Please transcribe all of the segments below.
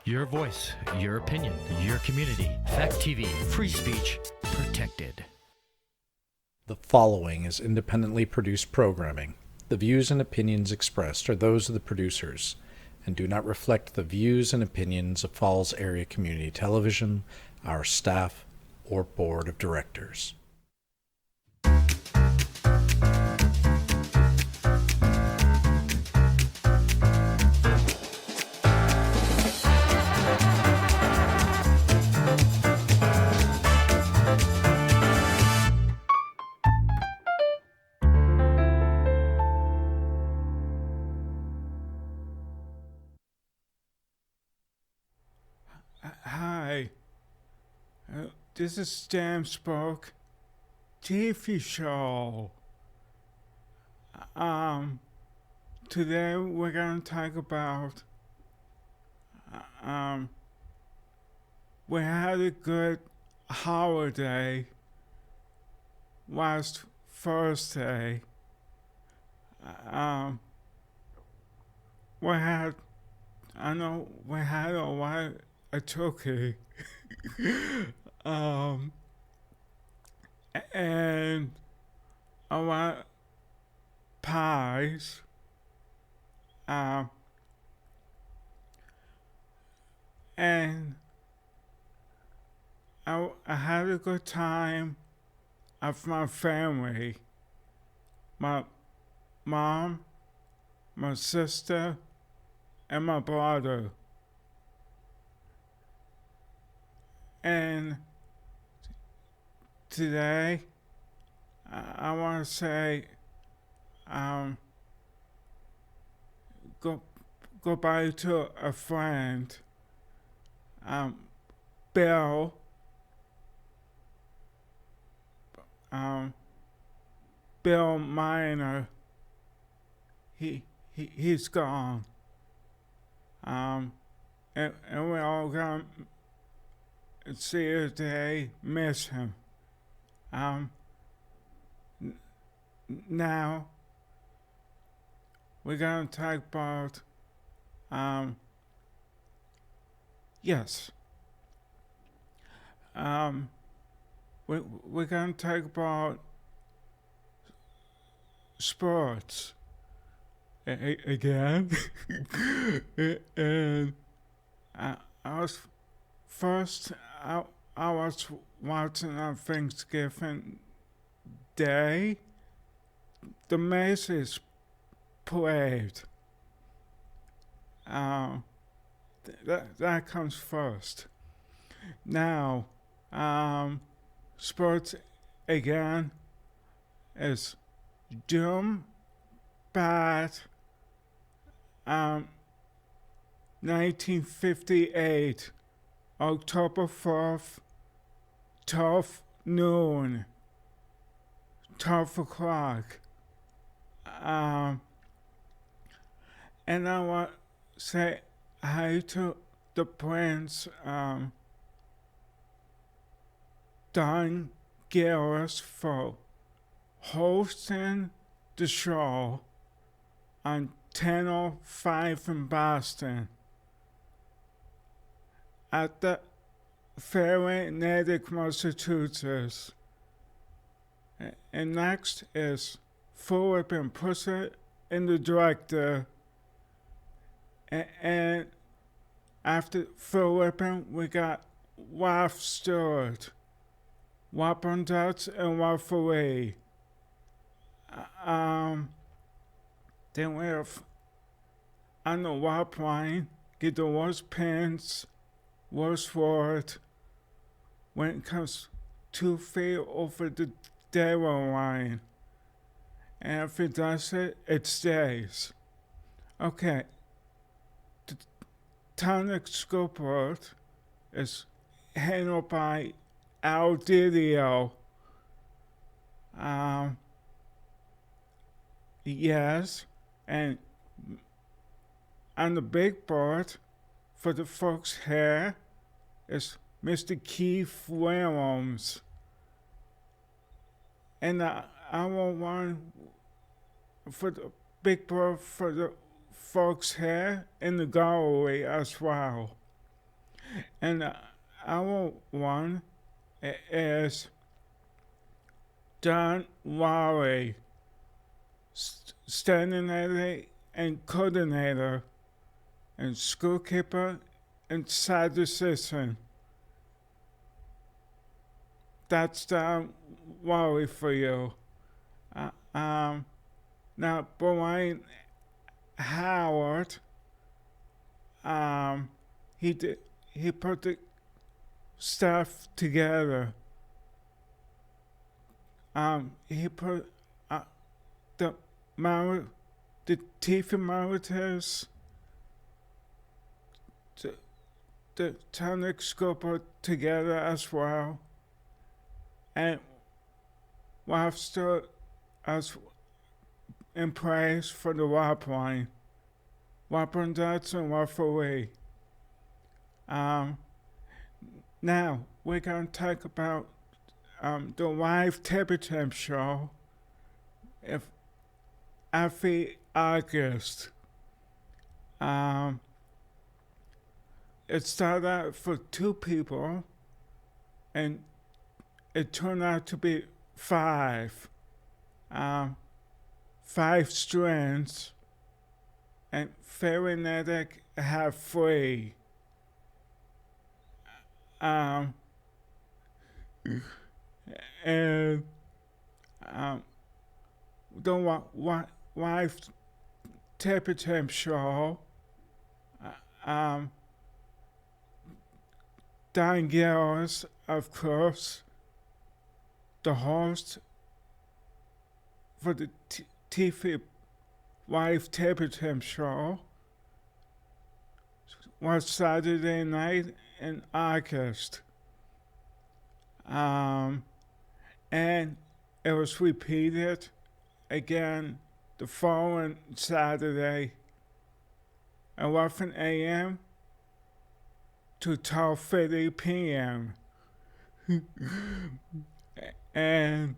Your voice, your opinion, your community. Fact TV, free speech, protected. The following is independently produced programming. The views and opinions expressed are those of the producers and do not reflect the views and opinions of Falls Area Community Television, our staff, or board of directors. Hi, this is Bourke TV show. Today we're gonna talk about, we had a good holiday last Thursday. We had a lot of turkey. And a lot of pies. And I had a good time with my family. My mom, my sister, and my brother. And today, I want to say, goodbye to a friend, Bill. Bill Miner. He's gone. And we're all gonna see you today, miss him. Now we're gonna talk about we're gonna talk about sports again. And I was watching on Thanksgiving Day, the Macy's parade. That comes first. Now, sports again is doom, bad, 1958, October 4th, 12 noon, 12 o'clock. And I want to say hi to the Prince, Don Garris, for hosting the show on 10:05 in Boston at the Fairway, Natick, Massachusetts. And next is Philip and Pussy and the director. And after Philip, we got Ralph Stewart, Wapendats and Waffle. Then we have on the WAP line, get the worst pins, worst word when it comes 2 feet over the Darrow line. And if it does it, it stays. Okay. The tonic scope word is handled by Al Didio. Yes, and on the big board for the folks here is Mr. Keith Williams. And the other one for the big board for the folks here in the gallery as well. And our one is Don Lowry, standing and coordinator and schoolkeeper and side assistant. That's Don Lowry for you. Now, Brian Howard, he put the stuff together. He put the teeth monitors, the tonic scoper together as well, and whilst as in praise for the warp line, warp and dots and warp away. Now we're going to talk about the live table temp show every August. It started out for 2 people, and it turned out to be 5. 5 strands, and Pheronetic have 3. And the live table temp show, Don Garris, of course, the host for the TV live table temp show, was Saturday night in August. And it was repeated again the following Saturday, 11 a.m. to 12:30 p.m. And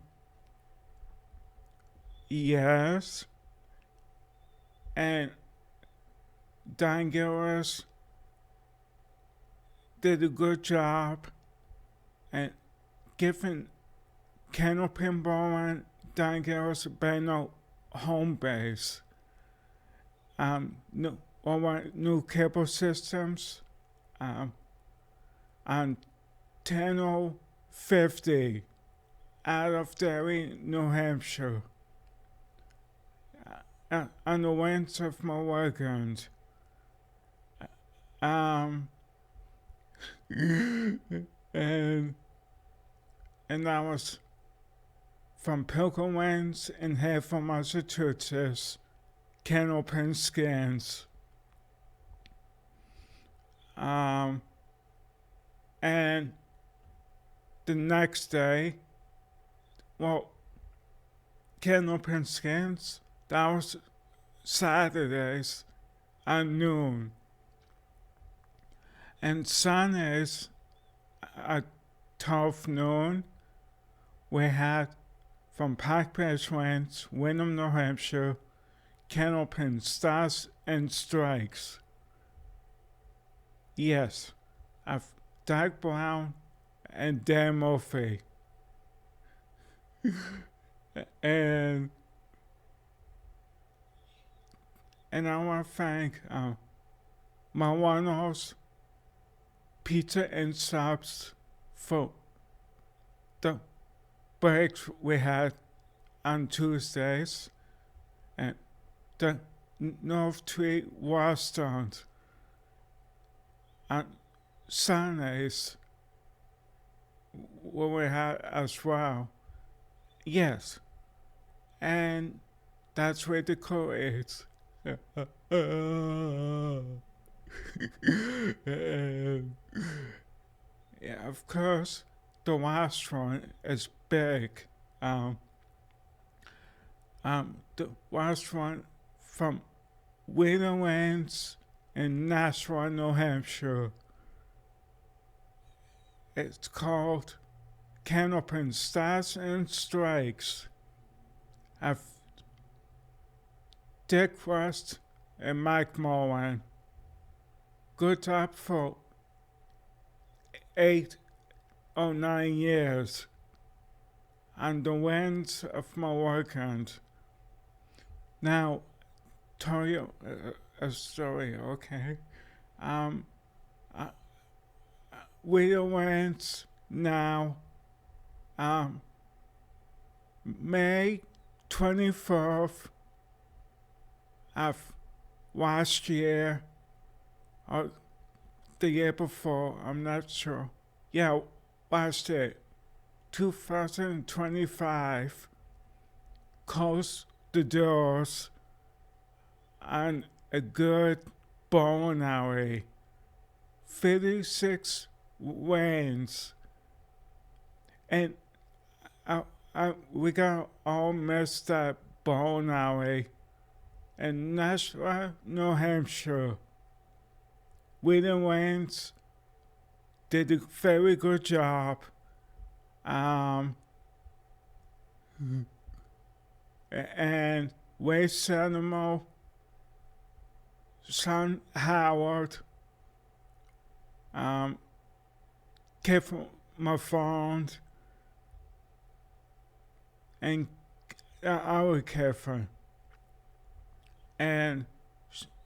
yes, and Don Gillis did a good job and giving Candlepin Bowling Don Gillis Bano home base. New cable systems on 10:50 out of Derry, New Hampshire. On the winds of my weekend. And I was from Pilgrim Winds in Haverhill, Massachusetts, Candlepin Scans. And the next day, Candlepin Scans, that was Saturdays at noon. And Sundays at 12 noon, we had from Park Place Winds, Wyndham, New Hampshire, Candlepin Stars and Strikes. Yes, I've Doug Brown and Dan Murphy. and I want to thank my one-host, Pizza and Subs, for the breaks we had on Tuesdays, and the North Tree Restaurant on Sundays, where we had as well. Yes, and that's where the crew is. Yeah, of course, the last one is big. The last one from Wheelerlands in Nashua, New Hampshire. It's called Candlepin Stars and Strikes. I've Dick West and Mike Mullen. Good job for 8 or 9 years on the winds of my weekend. Now, tell you a story, okay? Um, uh, with the winds now, May 24th of last year, or the year before, I'm not sure. Yeah, last year, 2025, closed the doors on a good bowling alley. 56 lanes. And we got all messed up bowling alley in Nashua, New Hampshire. William Lanes did a very good job. And Waste Animal, Son Howard, kept my phone, and I was careful. And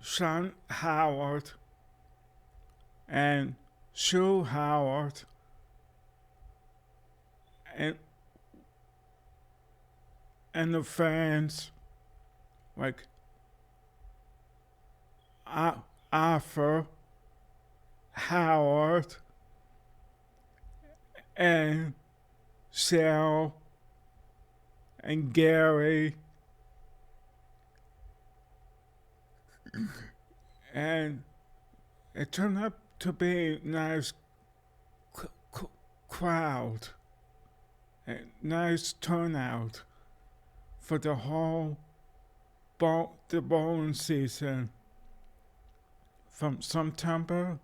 Son Howard and Sue Howard and the fans like Arthur Howard and Sal and Gary and it turned out to be a nice crowd, a nice turnout for the whole the bowling season from September,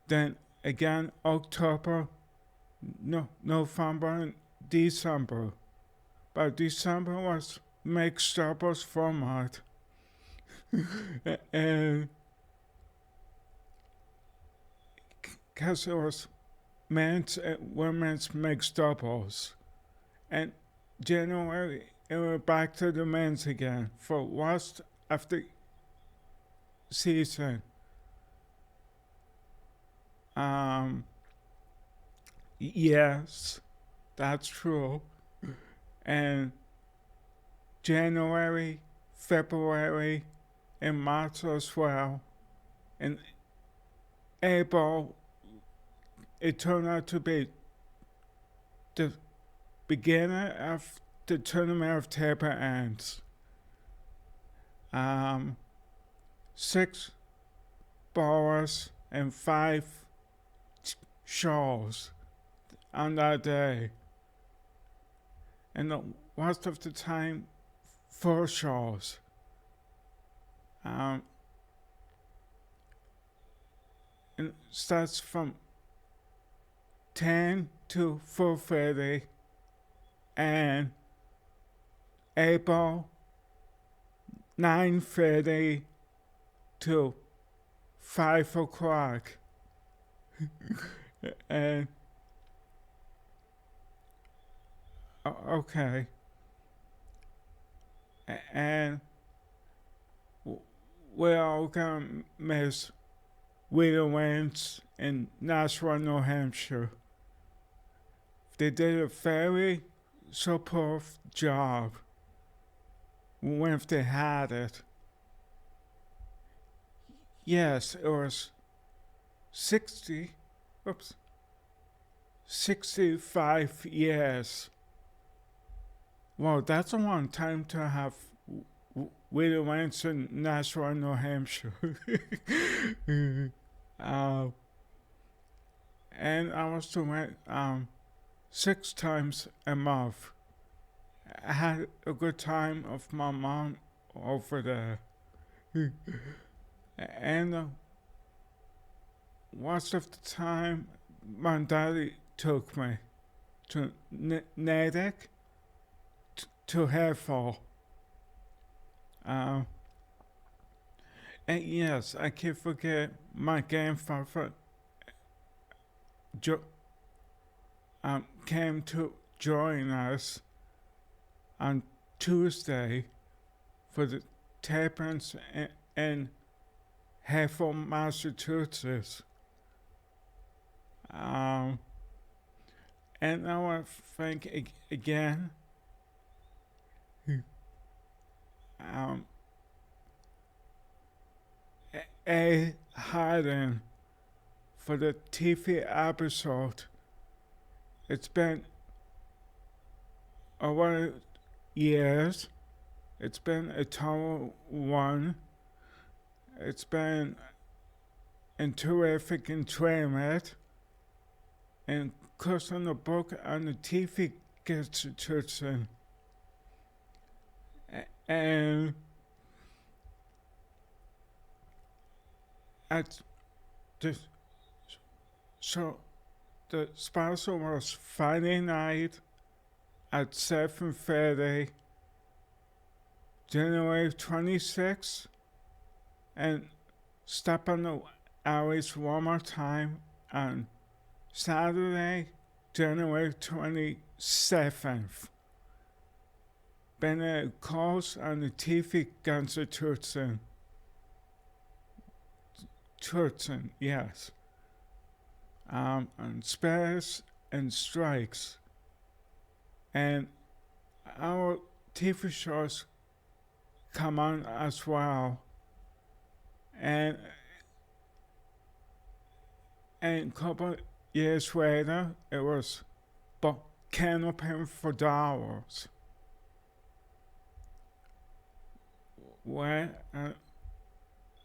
then again October, November, and December. But December was mixed up as format. And because it was men's and women's mixed doubles. And January, it went back to the men's again for rest of the season. Yes, that's true. And January, February, and March as well. And April, it turned out to be the beginning of the tournament of table ends. 6 bowlers and 5 shows on that day. And the rest of the time, 4 shows. And it starts from 10 to 4:30 and April 9:30 to 5 o'clock. And okay. And we're all gonna miss William Wentz in Nashua, New Hampshire. They did a very superb job when they had it. Yes, it was 65 years. Well, that's a long time to have William Wentz in Nashua, New Hampshire. And I was doing 6 times a month. I had a good time of my mom over there. And most of the time, my daddy took me to Natick, to Hereford. And yes, I can't forget my grandfather came to join us on Tuesday for the tapings in Haverhill, Massachusetts. And I want to thank again A. Hayden for the TV episode. It's been over years. It's been a total one. It's been a terrific enjoyment. And because on the book on the TV gets to and at the so the sponsor was Friday night at 7:30, January 26th, and stop on the hours one more time on Saturday, January 27th. Bennett calls on the TV ganze Turtzen, yes. On spares and strikes. And our TV shows come on as well. And a couple years later, it was Canopy for Dollars. Where,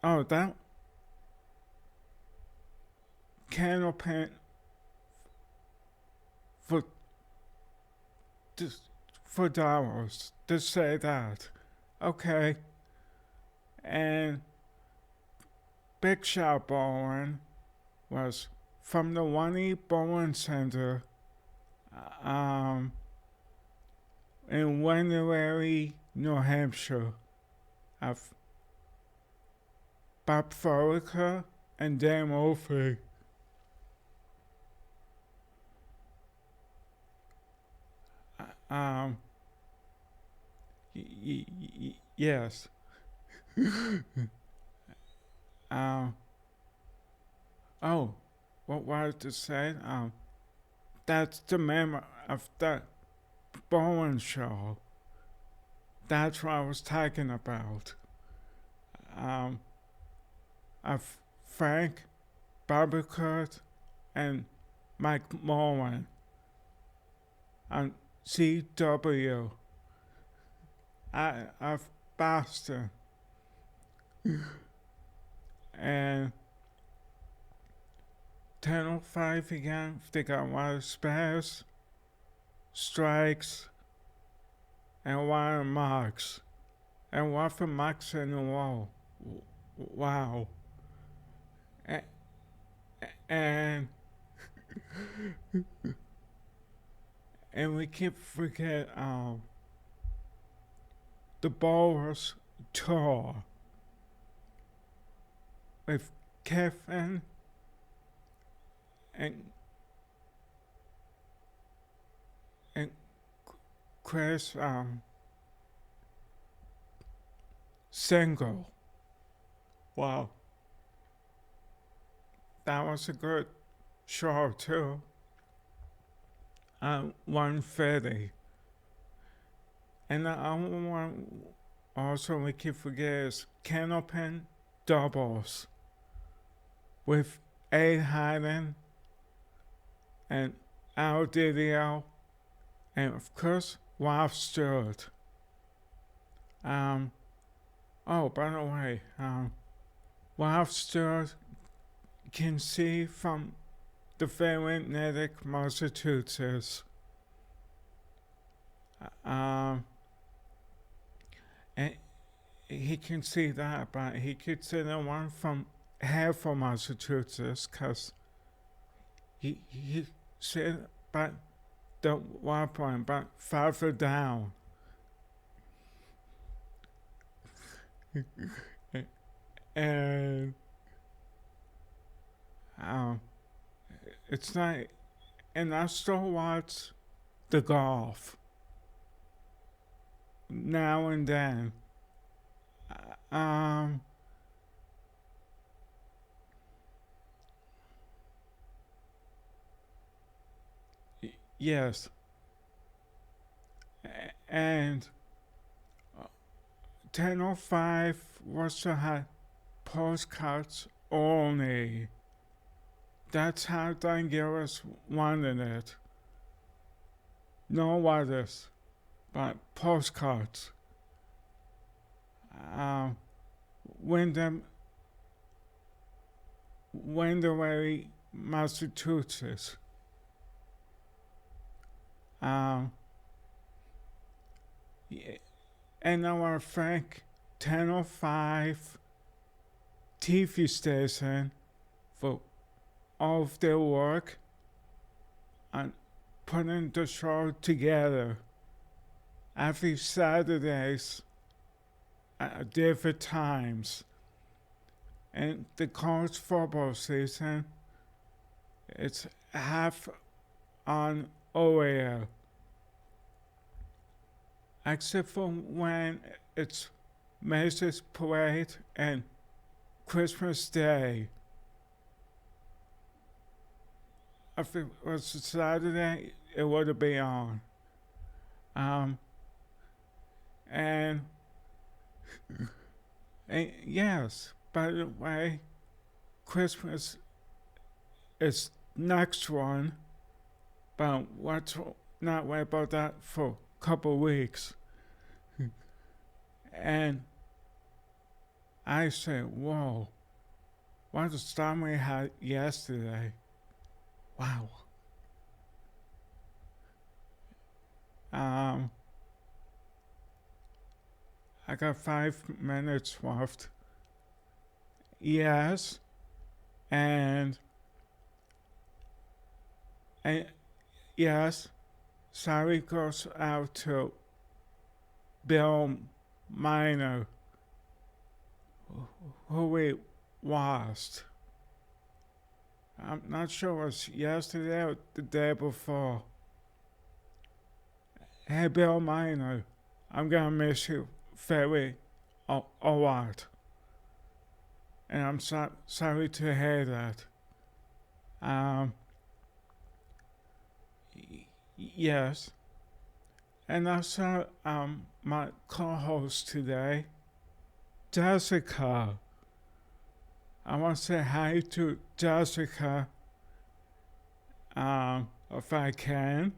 that Canopy for dollars to say that. Okay. And Big Shot Bowling was from the One Bowling Center in Wendover, New Hampshire, of Bob Forica and Dan Murphy. Yes. Oh, what was to say? That's the name of that bowling show. That's what I was talking about. Of Frank, Bobby Kurt, and Mike Mullen on CW of Boston. And 10:05 again, they got a lot of spares, strikes, and a lot of marks. And one for marks in the wall. Wow. And and we can't forget the Bowlers tour with Kevin and Chris Single. Wow. That was a good show too. 1:30. And the other one also we keep forget is Canopy Doubles with A. Hayden and Al Didio and of course Ralph Stewart. Oh, by the way, Ralph Stewart can see from the very Natick, Massachusetts. And he can see that, but he could see the one from Haverhill, Massachusetts, because he said but the one point, but farther down. And it's not, and I still watch the golf now and then. Um, yes, and 10:05 was to have postcards only. That's how Dangerous wanted it. No others, but postcards. Wyndham, Wendover, Massachusetts. And our Frank 10:05 TV station for all of their work on putting the show together every Saturdays at different times. And the college football season, it's half on OAR. Except for when it's Macy's Parade and Christmas Day. If it was a Saturday, it would be on. And yes, by the way, Christmas is next one, but let's not wait about that for a couple weeks. And I say, whoa, what a storm we had yesterday. Wow. I got 5 minutes left. Yes, and yes, sorry goes out to Bill Miner, who we lost. I'm not sure it was yesterday or the day before. Hey, Bill Miner, I'm gonna miss you very a lot. And I'm sorry to hear that. Yes. And also, my co-host today, Jessica. I want to say hi to Jessica, if I can.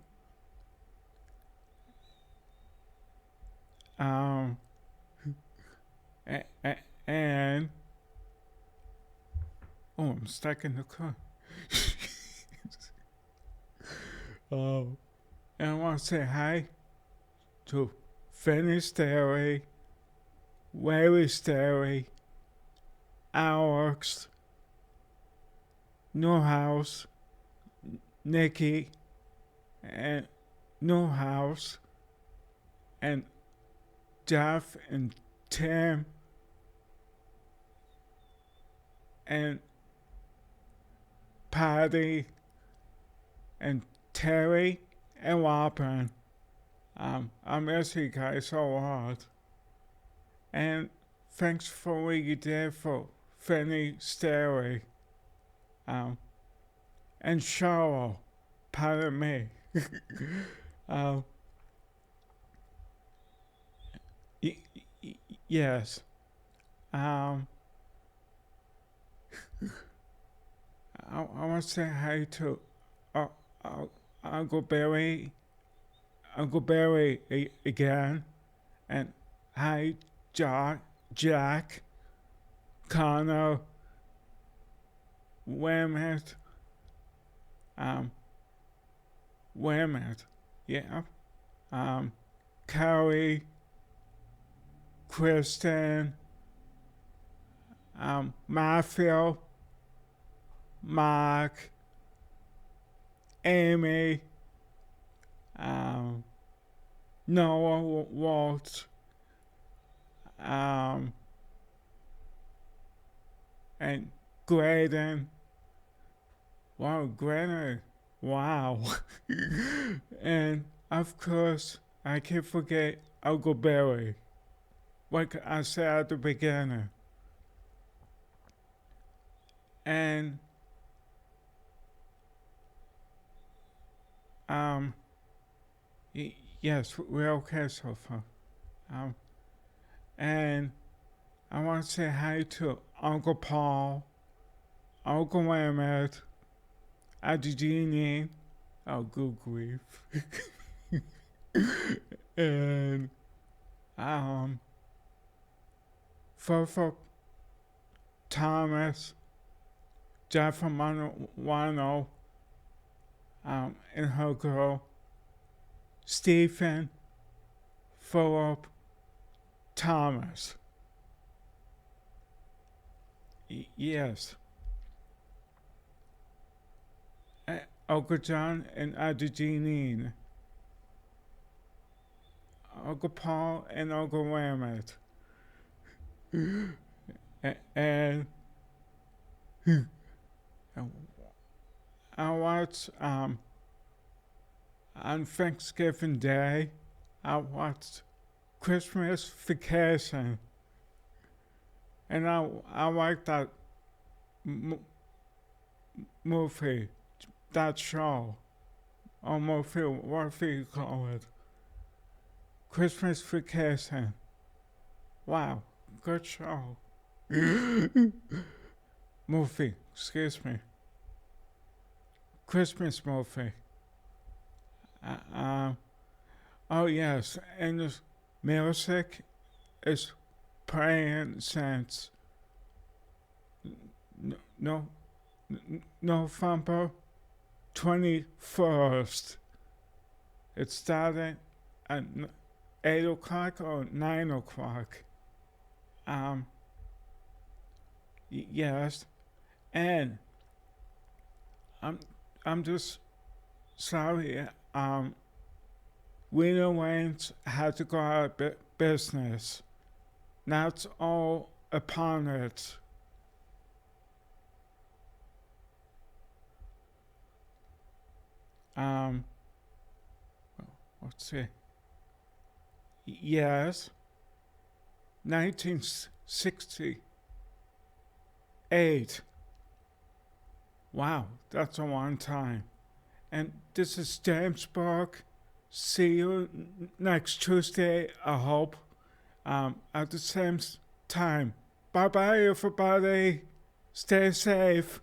And oh, I'm stuck in the car. And I want to say hi to Finney Dairy, Larry's Dairy, Alex, Newhouse, Nikki, and Newhouse, and Jeff and Tim, and Patty, and Terry, and Robin. I miss you guys a lot. And thanks for what you did for Finney Dairy. And Cheryl, pardon me. Yes. I want to say hi to Uncle Barry again, and hi Jack, Connor, Wemmet, yeah, Carrie, Kristen, Matthew, Mark, Amy, Noah Walt, and Graydon, Wow, granted. Wow. And of course, I can't forget Uncle Barry. Like I said at the beginning. And um yes, we're okay so far. Um and I want to say hi to Uncle Paul, Uncle Emmett, Auntie Jeannie. Oh, good grief. And Furfur Thomas, Jeff Wano, and her girl, Stephen Philip Thomas. Yes. Uncle John and Auntie Jeanine. Uncle Paul and Uncle Emmett. And I watched on Thanksgiving Day. I watched Christmas Vacation, and I like that movie, that show, or movie, whatever you call it. Christmas Vacation. Wow, good show. Movie, excuse me. Christmas movie. Oh yes, and the music is playing since no November 21st. It started at 8 o'clock or 9 o'clock. Yes, and I'm just sorry. Rena Wayne's had to go out of business. Now it's all upon it. Let's see. Yes, 1968. Wow, that's a long time. And this is James Bourke. See you next Tuesday, I hope, at the same time. Bye bye, everybody. Stay safe.